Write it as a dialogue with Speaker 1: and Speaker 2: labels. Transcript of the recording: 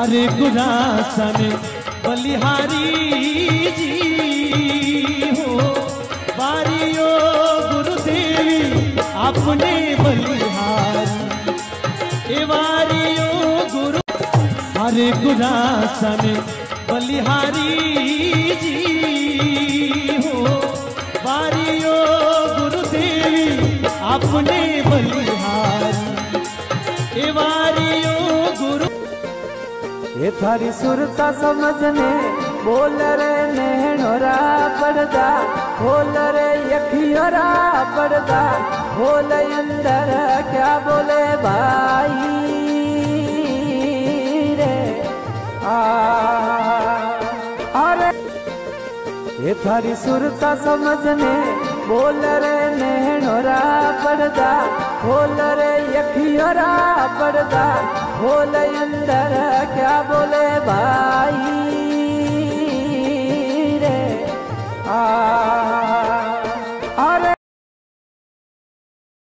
Speaker 1: हरे गुरासन बलिहारी जी हो बारियो गुरुदेवी अपने बलिहारी ए वारियो गुरु हरे गुरासन बलिहारी जी हो बारियो गुरुदेवी अपने बलिहारी ए वारियो गुरु
Speaker 2: ये थारी सुरता समझने बोल रे नैनोरा पड़दा बोल रे यखियोरा पड़दा बोल अंदर क्या बोले भाई रे अरे ये थारी सुरता समझने बोल रे नैनोरा पड़दा बोल रे यखियोरा पड़दा बोल अंदर क्या बोले भाई